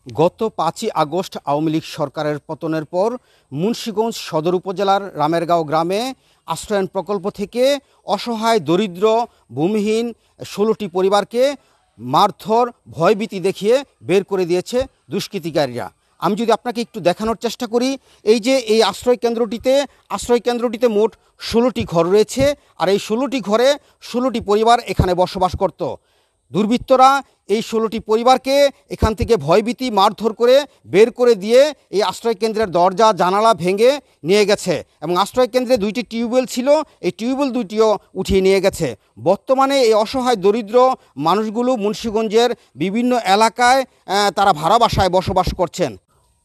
গত ৫ই আগস্ট আওয়ামী লীগ সরকারের পতনের পর মুন্সিগঞ্জ সদর উপজেলার রামেরগাঁও গ্রামে আশ্রয়ণ প্রকল্প থেকে অসহায় দরিদ্র ভূমিহীন ১৬টি পরিবারকে মারধর ভয়ভীতি দেখিয়ে বের করে দিয়েছে দুষ্কৃতিকারীরা। আমি যদি আপনাকে একটু দেখানোর চেষ্টা করি, এই যে এই আশ্রয়কেন্দ্রটিতে মোট ১৬টি ঘর রয়েছে, আর এই ১৬টি ঘরে ১৬টি পরিবার এখানে বসবাস করত। দুর্বৃত্তরা এই ১৬টি পরিবারকে এখান থেকে ভয়ভীতি মারধর করে বের করে দিয়ে এই আশ্রয়কেন্দ্রের দরজা জানালা ভেঙে নিয়ে গেছে এবং আশ্রয়কেন্দ্রে ২টি টিউবওয়েল ছিল, এই টিউবওয়েল ২টিও উঠিয়ে নিয়ে গেছে। বর্তমানে এই অসহায় দরিদ্র মানুষগুলো মুন্সিগঞ্জের বিভিন্ন এলাকায় তারা ভাড়া বাসায় বসবাস করছেন।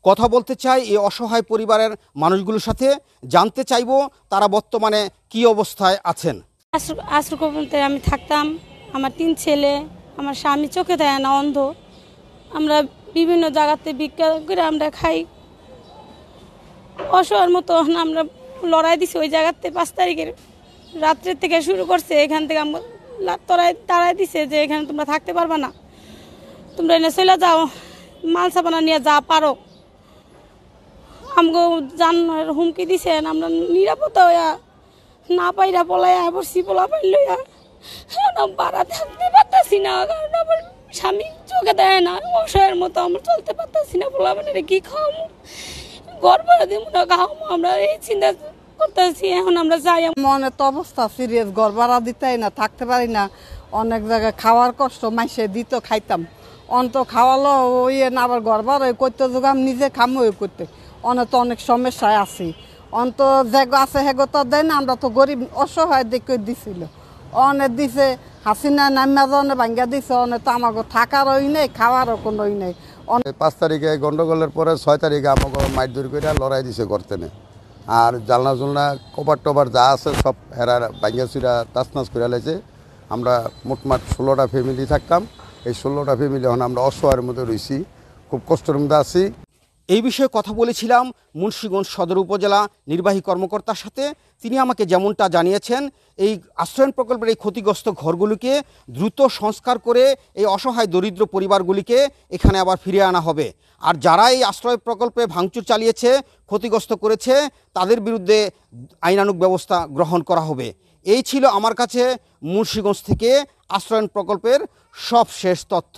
কথা বলতে চাই এই অসহায় পরিবারের মানুষগুলোর সাথে, জানতে চাইব তারা বর্তমানে কি অবস্থায় আছেন। আশ্রয়কেন্দ্রে আমি থাকতাম, আমার ৩ ছেলে, আমার স্বামী চোখে দেয় না, অন্ধ। আমরা বিভিন্ন জায়গাতে ভিক্ষা করে আমরা খাই, অসহায়ের মতো আমরা লড়াই দিছি। ওই জায়গাতে ৫ তারিখের রাত্রের থেকে শুরু করছে, এখান থেকে আমরা তাড়াই দিছে যে এখানে তোমরা থাকতে পারবা না, তোমরা এনে চলে যাও, মাল সাবানা নিয়ে যা পারো। আমগো জানার হুমকি দিছেন, আমরা নিরাপত্তা হইয়া না পাইরা পলাইয়া বসছি, পোলা পাই লইয়া বাড়া থাকতে পারতাছি না, কারণ আমার স্বামী চোখে দেয় না, অসহায়ের মতো আমরা চলতে পারতাছি না। পোলা মানে কি খাওয়াবো, ঘর ভাড়া দিব না, খাওয়াবো, আমরা এই চিন্তা করতেছি। এখন আমরা যাই, মনে তো অবস্থা সিরিয়াস, ঘর ভাড়া দিতেই না, থাকতে পারি না। অনেক জায়গায় খাওয়ার কষ্ট, মাইসে দিত, খাইতাম। অন্ত খাওয়ালো ওই না, আবার ঘর ভাড়া করতে যোগাম, নিজে খামো ওই করতে। তো অনেক সমস্যায় আছি। অন্ত যেগো আছে হেগো তো দেয় না, আমরা তো গরিব অসহায় দেখে দিছিল। অনেক দিছে হাসিনা নামা জনে ভাঙ্গা দিছে, অনেক তো আমাকে থাকার ওই নেই, খাওয়ারও কোনো ওই নেই। ৫ তারিখে গন্ডগোলের পরে ৬ তারিখে আমাকে মাইট দূর করে লড়াই দিছে করতে নেই। আর জালনা জুলনা কভার টভার যা আছে সব হেরা ভাঙ্গা চুরা তাছনাছ করে লাইছে। আমরা মোটমাট ১৬টা ফ্যামিলি থাকতাম। এই ১৬টা ফ্যামিলি এখন আমরা অসহায়ের মধ্যে রয়েছি, খুব কষ্টের মধ্যে আছি। এই বিষয়ে কথা বলেছিলাম মুন্সিগঞ্জ সদর উপজেলা নির্বাহী কর্মকর্তার সাথে। তিনি আমাকে যেমনটা জানিয়েছেন, এই আশ্রয়ণ প্রকল্পের এই ক্ষতিগ্রস্ত ঘরগুলিকে দ্রুত সংস্কার করে এই অসহায় দরিদ্র পরিবারগুলিকে এখানে আবার ফিরিয়ে আনা হবে। আর যারা এই আশ্রয় প্রকল্পে ভাঙচুর চালিয়েছে, ক্ষতিগ্রস্ত করেছে, তাদের বিরুদ্ধে আইনানুগ ব্যবস্থা গ্রহণ করা হবে। এই ছিল আমার কাছে মুন্সিগঞ্জ থেকে আশ্রয়ণ প্রকল্পের সব শেষ তথ্য।